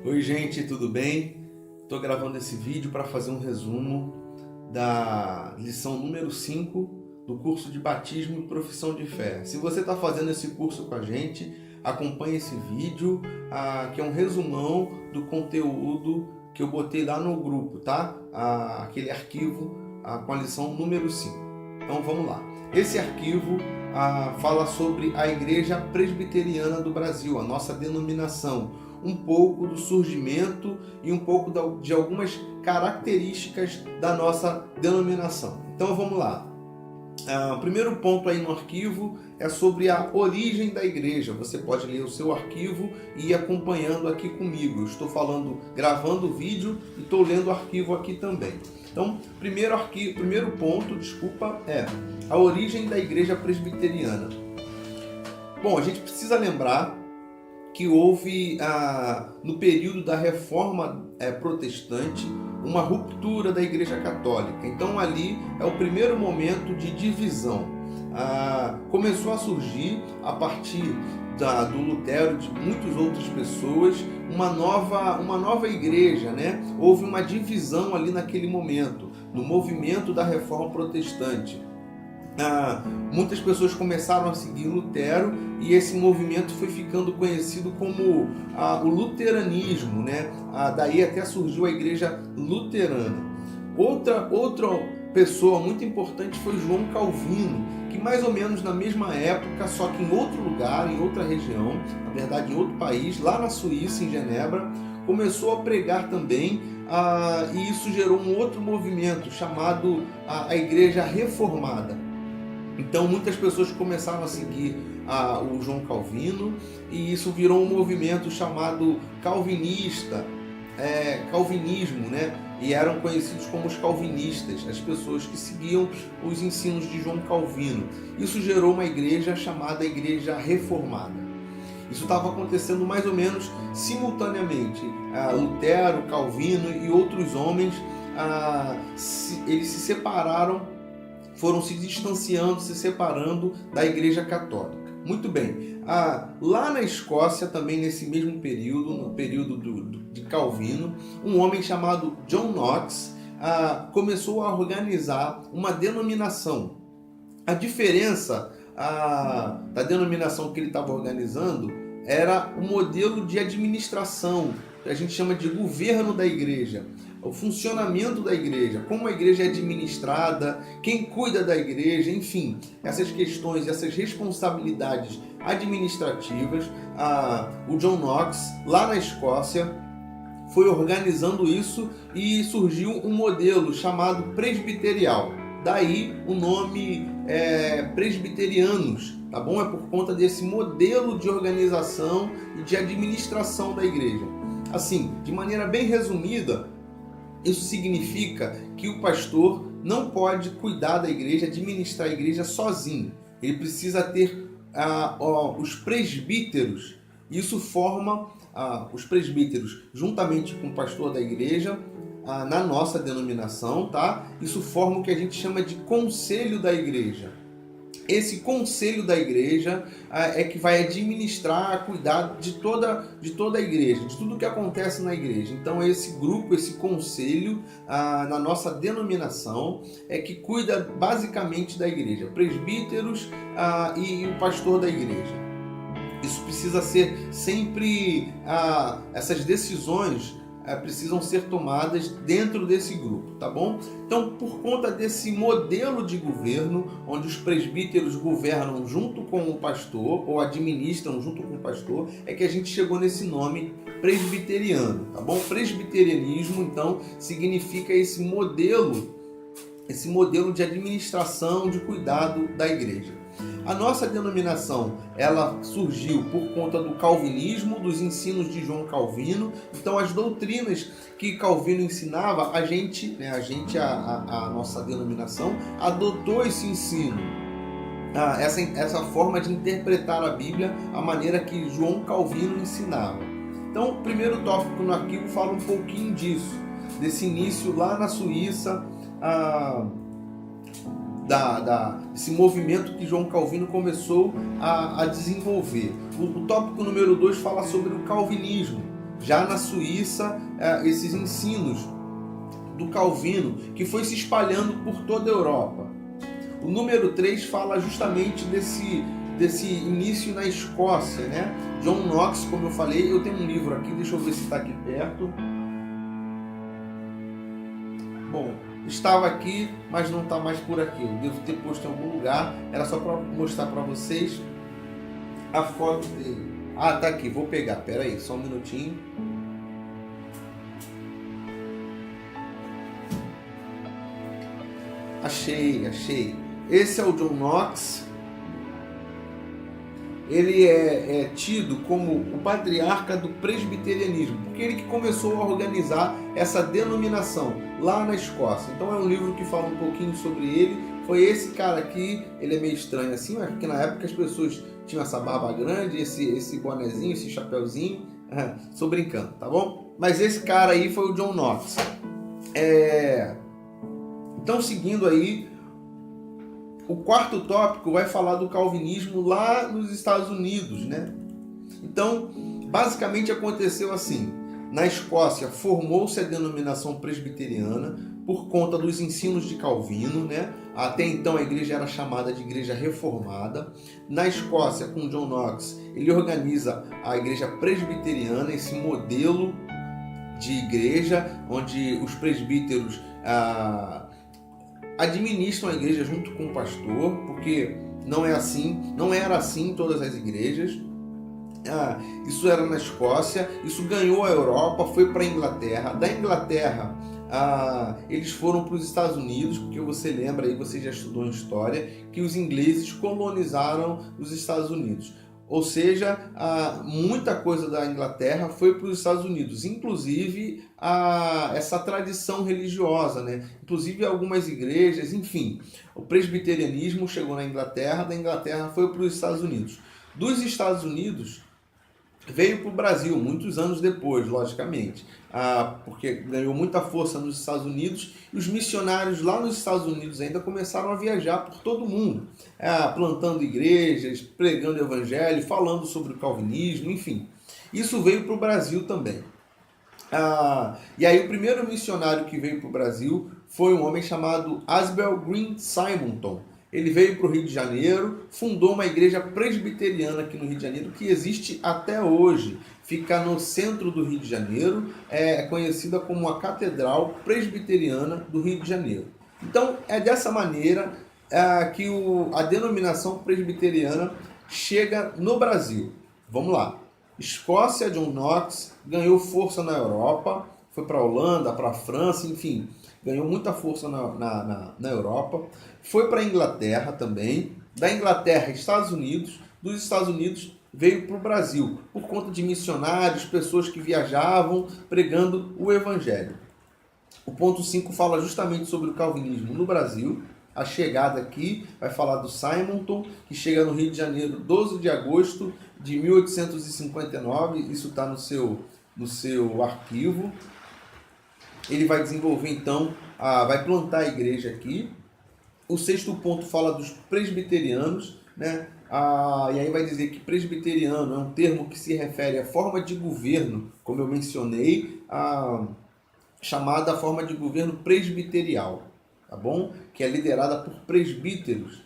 Oi gente, tudo bem? Estou gravando esse vídeo para fazer um resumo da lição número 5 do curso de Batismo e Profissão de Fé. Se você está fazendo esse curso com a gente, acompanhe esse vídeo, que é um resumão do conteúdo que eu botei lá no grupo, tá? Aquele arquivo com a lição número 5. Então vamos lá. Esse arquivo fala sobre a Igreja Presbiteriana do Brasil, a nossa denominação, um pouco do surgimento e um pouco de algumas características da nossa denominação. Então vamos lá. O primeiro ponto aí no arquivo é sobre a origem da igreja. Você pode ler o seu arquivo e ir acompanhando aqui comigo. Eu estou gravando o vídeo e estou lendo o arquivo aqui também. Então, primeiro ponto, é a origem da igreja presbiteriana. Bom, a gente precisa lembrar que houve, no período da Reforma Protestante, uma ruptura da Igreja Católica. Então ali é o primeiro momento de divisão. Começou a surgir, a partir do Lutero e de muitas outras pessoas, uma nova igreja, né? Houve uma divisão ali naquele momento, no movimento da Reforma Protestante. Muitas pessoas começaram a seguir Lutero e esse movimento foi ficando conhecido como o luteranismo, né? Daí até surgiu a igreja luterana. Outra pessoa muito importante foi João Calvino, que mais ou menos na mesma época, só que em outro lugar, em outra região, na verdade em outro país, lá na Suíça, em Genebra, começou a pregar também, e isso gerou um outro movimento chamado a Igreja Reformada. Então muitas pessoas começaram a seguir o João Calvino e isso virou um movimento chamado calvinismo, né? E eram conhecidos como os calvinistas, as pessoas que seguiam os ensinos de João Calvino. Isso gerou uma igreja chamada Igreja Reformada. Isso estava acontecendo mais ou menos simultaneamente. Lutero, Calvino e outros homens, eles se separaram, foram se distanciando, se separando da Igreja Católica. Muito bem. Lá na Escócia, também nesse mesmo período, no período de Calvino, um homem chamado John Knox começou a organizar uma denominação. A diferença da denominação que ele estava organizando era o modelo de administração, que a gente chama de governo da igreja. O funcionamento da igreja, como a igreja é administrada, quem cuida da igreja, enfim, essas questões, essas responsabilidades administrativas, o John Knox, lá na Escócia, foi organizando isso e surgiu um modelo chamado presbiterial. Daí o nome presbiterianos, tá bom? É por conta desse modelo de organização e de administração da igreja. Assim, de maneira bem resumida, isso significa que o pastor não pode cuidar da igreja, administrar a igreja sozinho. Ele precisa ter os presbíteros. Isso forma os presbíteros juntamente com o pastor da igreja, na nossa denominação, tá? Isso forma o que a gente chama de conselho da igreja. Esse conselho da igreja é que vai administrar, cuidar de toda a igreja, de tudo que acontece na igreja. Então esse grupo, esse conselho, na nossa denominação, é que cuida basicamente da igreja. Presbíteros e o pastor da igreja. Isso precisa ser sempre, essas decisões precisam ser tomadas dentro desse grupo, tá bom? Então, por conta desse modelo de governo, onde os presbíteros governam junto com o pastor, ou administram junto com o pastor, é que a gente chegou nesse nome presbiteriano, tá bom? Presbiterianismo, então, significa esse modelo de administração, de cuidado da igreja. A nossa denominação, ela surgiu por conta do calvinismo, dos ensinos de João Calvino. Então, as doutrinas que Calvino ensinava, a nossa denominação, adotou esse ensino. Essa forma de interpretar a Bíblia, a maneira que João Calvino ensinava. Então, o primeiro tópico no arquivo fala um pouquinho disso, desse início lá na Suíça, esse movimento que João Calvino começou a desenvolver. O tópico número 2 fala sobre o calvinismo. já na Suíça, esses ensinos do Calvino, que foi se espalhando por toda a Europa. O número 3 fala justamente desse início na Escócia, né? John Knox, como eu falei, eu tenho um livro aqui, deixa eu ver se está aqui perto. Bom, estava aqui, mas não está mais por aqui. Eu devo ter posto em algum lugar. Era só para mostrar para vocês a foto dele. Ah, tá aqui, vou pegar. Pera aí, só um minutinho. Achei. Esse é o John Knox. Ele é tido como o patriarca do presbiterianismo, porque ele que começou a organizar essa denominação lá na Escócia. Então é um livro que fala um pouquinho sobre ele. Foi esse cara aqui, ele é meio estranho assim, mas porque na época as pessoas tinham essa barba grande, esse bonezinho, esse chapeuzinho. Estou brincando, tá bom? Mas esse cara aí foi o John Knox. Então, seguindo aí, o quarto tópico vai falar do calvinismo lá nos Estados Unidos, né? Então, basicamente aconteceu assim. Na Escócia, formou-se a denominação presbiteriana por conta dos ensinos de Calvino, né? Até então a igreja era chamada de igreja reformada. Na Escócia, com John Knox, ele organiza a igreja presbiteriana, esse modelo de igreja, onde os presbíteros administram a igreja junto com o pastor, porque não era assim em todas as igrejas. Isso era na Escócia, isso ganhou a Europa, foi para a Inglaterra. Da Inglaterra, eles foram para os Estados Unidos, porque você lembra aí, você já estudou em história, que os ingleses colonizaram os Estados Unidos. Ou seja, muita coisa da Inglaterra foi para os Estados Unidos, inclusive essa tradição religiosa, né? Inclusive algumas igrejas, enfim. O presbiterianismo chegou na Inglaterra, da Inglaterra foi para os Estados Unidos. Dos Estados Unidos veio para o Brasil, muitos anos depois, logicamente, porque ganhou muita força nos Estados Unidos, e os missionários lá nos Estados Unidos ainda começaram a viajar por todo o mundo, plantando igrejas, pregando o evangelho, falando sobre o calvinismo, enfim. Isso veio para o Brasil também. E aí o primeiro missionário que veio para o Brasil foi um homem chamado Asbel Green Simonton. Ele veio para o Rio de Janeiro, fundou uma igreja presbiteriana aqui no Rio de Janeiro, que existe até hoje. Fica no centro do Rio de Janeiro, é conhecida como a Catedral Presbiteriana do Rio de Janeiro. Então, é dessa maneira que a denominação presbiteriana chega no Brasil. Vamos lá. Escócia, John Knox, ganhou força na Europa, foi para a Holanda, para a França, enfim, ganhou muita força na Europa, foi para a Inglaterra também, da Inglaterra, Estados Unidos, dos Estados Unidos veio para o Brasil, por conta de missionários, pessoas que viajavam pregando o Evangelho. O ponto 5 fala justamente sobre o calvinismo no Brasil. A chegada aqui vai falar do Simonton, que chega no Rio de Janeiro 12 de agosto de 1859, isso está no seu arquivo. Ele vai desenvolver então, vai plantar a igreja aqui. O sexto ponto fala dos presbiterianos, né? E aí vai dizer que presbiteriano é um termo que se refere à forma de governo, como eu mencionei, chamada forma de governo presbiterial, tá bom? Que é liderada por presbíteros.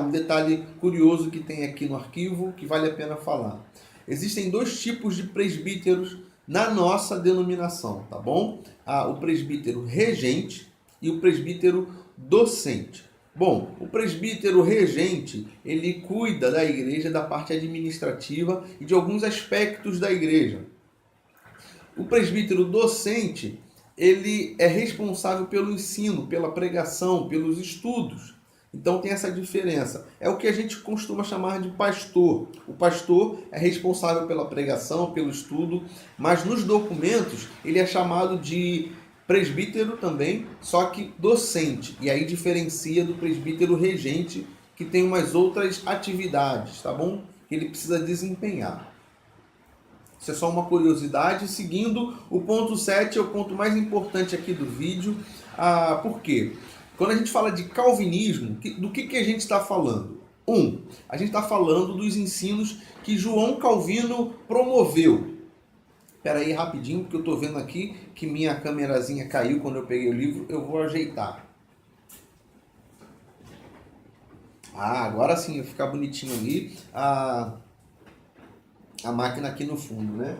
Um detalhe curioso que tem aqui no arquivo que vale a pena falar. Existem dois tipos de presbíteros na nossa denominação, tá bom? O presbítero regente e o presbítero docente. Bom, o presbítero regente, ele cuida da igreja, da parte administrativa e de alguns aspectos da igreja. O presbítero docente, ele é responsável pelo ensino, pela pregação, pelos estudos. Então tem essa diferença. É o que a gente costuma chamar de pastor. O pastor é responsável pela pregação, pelo estudo, mas nos documentos ele é chamado de presbítero também, só que docente. E aí diferencia do presbítero regente, que tem umas outras atividades, tá bom? Que ele precisa desempenhar. Isso é só uma curiosidade. Seguindo, o ponto 7 é o ponto mais importante aqui do vídeo. Por quê? Quando a gente fala de calvinismo, do que a gente está falando? A gente está falando dos ensinos que João Calvino promoveu. Espera aí rapidinho, porque eu estou vendo aqui que minha câmerazinha caiu quando eu peguei o livro. Eu vou ajeitar. Agora sim, vai ficar bonitinho ali a máquina aqui no fundo, né?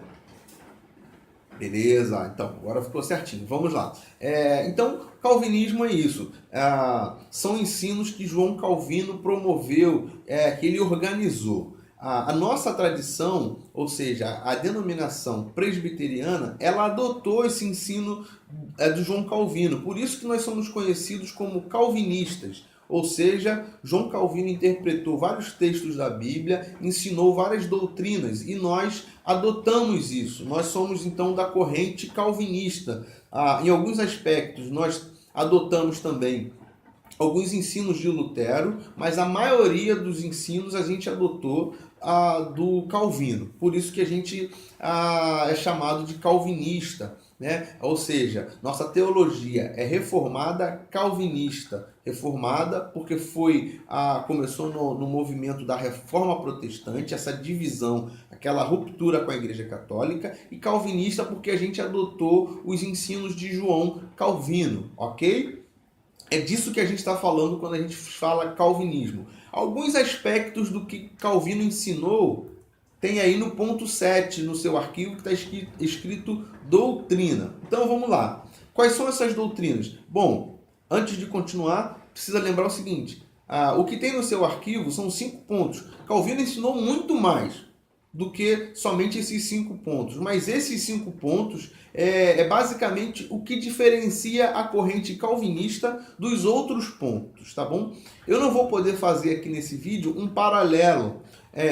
Beleza, então agora ficou certinho. Vamos lá. Então, calvinismo é isso. São ensinos que João Calvino promoveu, que ele organizou. A nossa tradição, ou seja, a denominação presbiteriana, ela adotou esse ensino do João Calvino. Por isso que nós somos conhecidos como calvinistas. Ou seja, João Calvino interpretou vários textos da Bíblia, ensinou várias doutrinas e nós adotamos isso. Nós somos então da corrente calvinista. Em alguns aspectos nós adotamos também alguns ensinos de Lutero, mas a maioria dos ensinos a gente adotou do Calvino. Por isso que a gente é chamado de calvinista, né? Ou seja, nossa teologia é reformada calvinista. Reformada porque começou no movimento da Reforma Protestante, essa divisão, aquela ruptura com a Igreja Católica, e calvinista porque a gente adotou os ensinos de João Calvino, ok? É disso que a gente está falando quando a gente fala calvinismo. Alguns aspectos do que Calvino ensinou tem aí no ponto 7 no seu arquivo que está escrito doutrina. Então vamos lá. Quais são essas doutrinas? Bom, antes de continuar, precisa lembrar o seguinte. O que tem no seu arquivo são 5 pontos. Calvino ensinou muito mais do que somente esses 5 pontos. Mas esses 5 pontos é basicamente o que diferencia a corrente calvinista dos outros pontos, tá bom? Eu não vou poder fazer aqui nesse vídeo um paralelo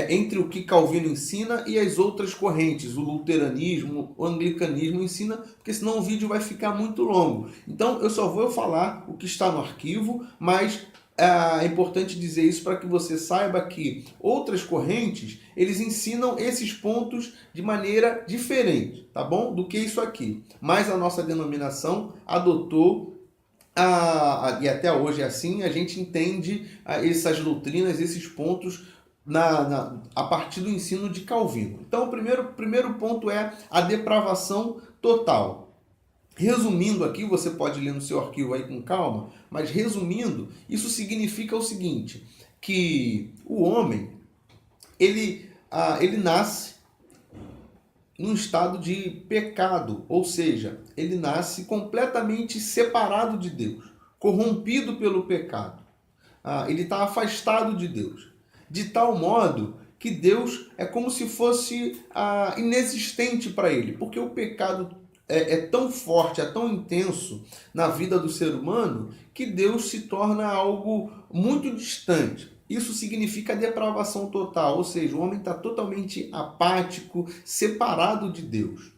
entre o que Calvino ensina e as outras correntes, o luteranismo, o anglicanismo ensina, porque senão o vídeo vai ficar muito longo. Então eu só vou falar o que está no arquivo, mas é importante dizer isso para que você saiba que outras correntes, eles ensinam esses pontos de maneira diferente, tá bom? Do que isso aqui. Mas a nossa denominação adotou, e até hoje é assim, a gente entende essas doutrinas, esses pontos a partir do ensino de Calvino. Então, o primeiro ponto é a depravação total. Resumindo aqui, você pode ler no seu arquivo aí com calma, mas resumindo, isso significa o seguinte, que o homem, ele nasce num estado de pecado, ou seja, ele nasce completamente separado de Deus, corrompido pelo pecado. Ele está afastado de Deus, de tal modo que Deus é como se fosse inexistente para ele, porque o pecado é tão forte, é tão intenso na vida do ser humano, que Deus se torna algo muito distante. Isso significa depravação total, ou seja, o homem está totalmente apático, separado de Deus.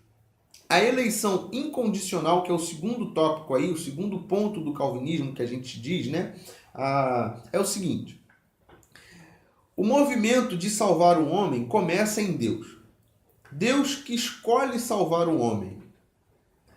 A eleição incondicional, que é o segundo tópico aí, o segundo ponto do calvinismo que a gente diz, né? É o seguinte: o movimento de salvar o homem começa em Deus. Deus que escolhe salvar o homem.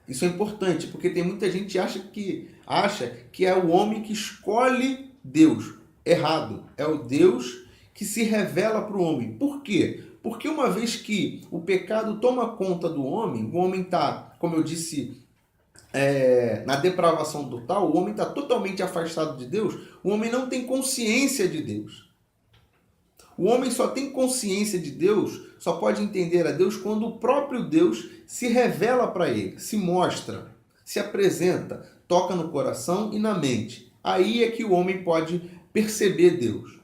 Isso é importante, porque tem muita gente que acha que é o homem que escolhe Deus. Errado. É o Deus que se revela para o homem. Por quê? Porque uma vez que o pecado toma conta do homem, o homem está, como eu disse, na depravação total, o homem está totalmente afastado de Deus, o homem não tem consciência de Deus. O homem só tem consciência de Deus, só pode entender a Deus quando o próprio Deus se revela para ele, se mostra, se apresenta, toca no coração e na mente. Aí é que o homem pode perceber Deus.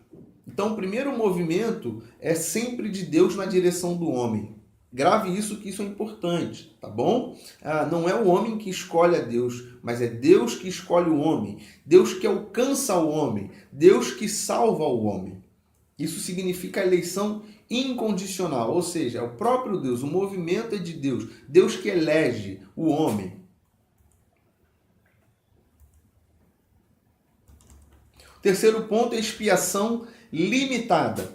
Então o primeiro movimento é sempre de Deus na direção do homem. Grave isso, que isso é importante, tá bom? Não é o homem que escolhe a Deus, mas é Deus que escolhe o homem. Deus que alcança o homem. Deus que salva o homem. Isso significa a eleição incondicional, ou seja, é o próprio Deus, o movimento é de Deus. Deus que elege o homem. O terceiro ponto é expiação limitada.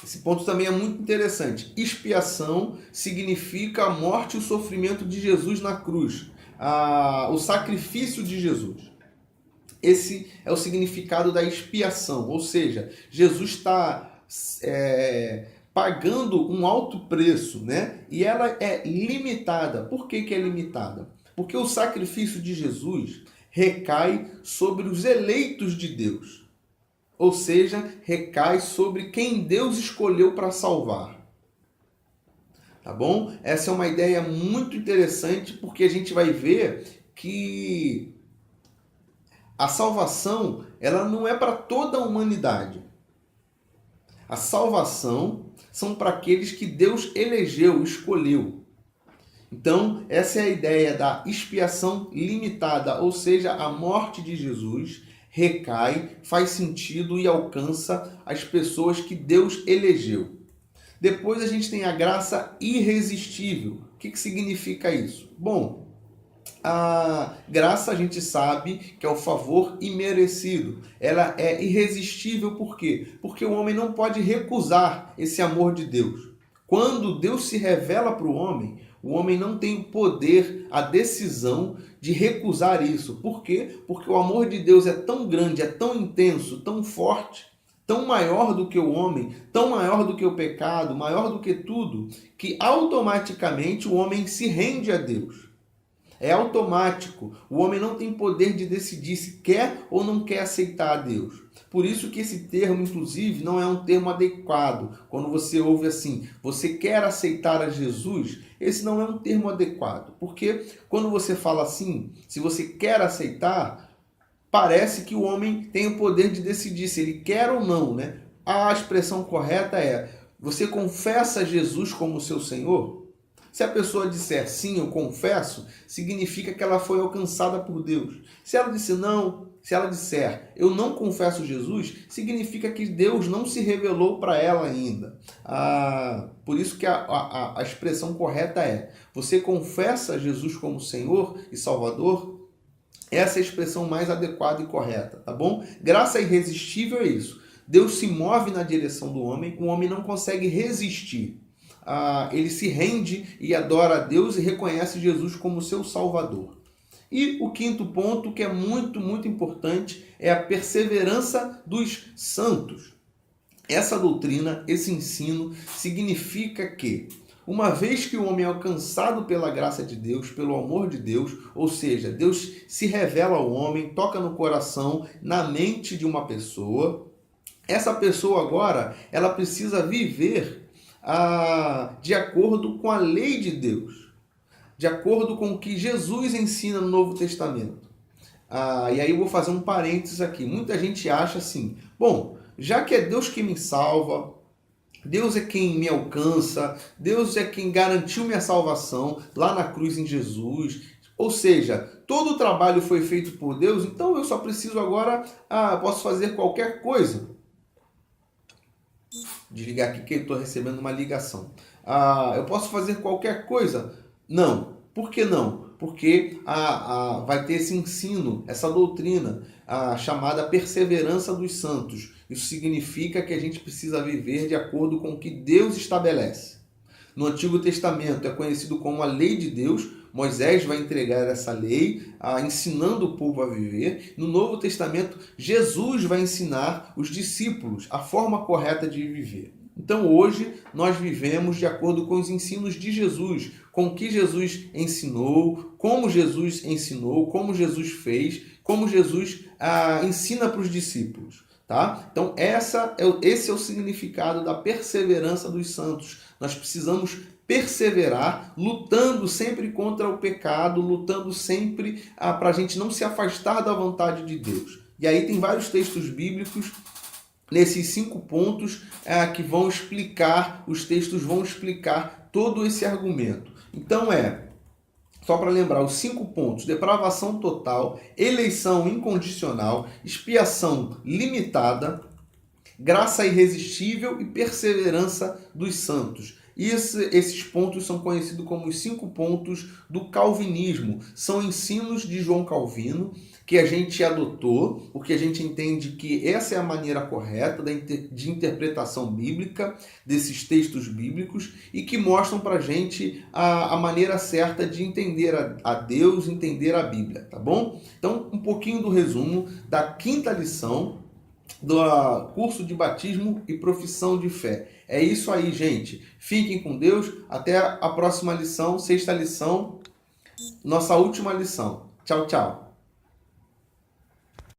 Esse ponto também é muito interessante. Expiação significa a morte e o sofrimento de Jesus na cruz. O sacrifício de Jesus. Esse é o significado da expiação, ou seja, Jesus está pagando um alto preço, né? E ela é limitada. Por que que é limitada? Porque o sacrifício de Jesus recai sobre os eleitos de Deus. Ou seja, recai sobre quem Deus escolheu para salvar. Tá bom? Essa é uma ideia muito interessante, porque a gente vai ver que a salvação, ela não é para toda a humanidade. A salvação são para aqueles que Deus elegeu, escolheu. Então, essa é a ideia da expiação limitada, ou seja, a morte de Jesus recai, faz sentido e alcança as pessoas que Deus elegeu. Depois a gente tem a graça irresistível. O que significa isso? Bom, a graça a gente sabe que é o favor imerecido. Ela é irresistível por quê? Porque o homem não pode recusar esse amor de Deus. Quando Deus se revela para o homem não tem o poder, a decisão de recusar isso. Por quê? Porque o amor de Deus é tão grande, é tão intenso, tão forte, tão maior do que o homem, tão maior do que o pecado, maior do que tudo, que automaticamente o homem se rende a Deus. É automático. O homem não tem poder de decidir se quer ou não quer aceitar a Deus. Por isso que esse termo, inclusive, não é um termo adequado. Quando você ouve assim, você quer aceitar a Jesus? Esse não é um termo adequado. Porque quando você fala assim, se você quer aceitar, parece que o homem tem o poder de decidir se ele quer ou não, né? A expressão correta é, você confessa Jesus como seu Senhor? Se a pessoa disser sim, eu confesso, significa que ela foi alcançada por Deus. Se ela disser não, se ela disser eu não confesso Jesus, significa que Deus não se revelou para ela ainda. Por isso que a expressão correta é, você confessa Jesus como Senhor e Salvador? Essa é a expressão mais adequada e correta, tá bom? Graça irresistível é isso. Deus se move na direção do homem, o homem não consegue resistir. Ele se rende e adora a Deus e reconhece Jesus como seu Salvador. E o quinto ponto, que é muito, muito importante, é a perseverança dos santos. Essa doutrina, esse ensino, significa que, uma vez que o homem é alcançado pela graça de Deus, pelo amor de Deus, ou seja, Deus se revela ao homem, toca no coração, na mente de uma pessoa, essa pessoa agora, ela precisa viver de acordo com a lei de Deus, de acordo com o que Jesus ensina no Novo Testamento. E aí eu vou fazer um parênteses aqui. Muita gente acha assim, bom, já que é Deus que me salva, Deus é quem me alcança, Deus é quem garantiu minha salvação lá na cruz em Jesus, ou seja, todo o trabalho foi feito por Deus, então eu só preciso agora, posso fazer qualquer coisa. Desligar aqui que eu estou recebendo uma ligação. Eu posso fazer qualquer coisa? Não. Por que não? Porque vai ter esse ensino, essa doutrina, chamada perseverança dos santos. Isso significa que a gente precisa viver de acordo com o que Deus estabelece. No Antigo Testamento é conhecido como a lei de Deus. Moisés vai entregar essa lei, ensinando o povo a viver. No Novo Testamento, Jesus vai ensinar os discípulos a forma correta de viver. Então, hoje, nós vivemos de acordo com os ensinos de Jesus, com o que Jesus ensinou, como Jesus ensinou, como Jesus fez, como Jesus ensina para os discípulos. Tá? Então, esse é o significado da perseverança dos santos. Nós precisamos perseverar, lutando sempre contra o pecado, lutando sempre para a gente não se afastar da vontade de Deus. E aí tem vários textos bíblicos nesses 5 pontos que vão explicar, os textos vão explicar todo esse argumento. Então só para lembrar, os 5 pontos: depravação total, eleição incondicional, expiação limitada, graça irresistível e perseverança dos santos. Esses pontos são conhecidos como os 5 pontos do calvinismo. São ensinos de João Calvino que a gente adotou, porque a gente entende que essa é a maneira correta de interpretação bíblica desses textos bíblicos e que mostram para a gente a maneira certa de entender a Deus, entender a Bíblia, tá bom? Então, um pouquinho do resumo da 5ª lição do curso de batismo e profissão de fé. É isso aí, gente. Fiquem com Deus. Até a próxima lição, sexta lição, nossa última lição. Tchau, tchau.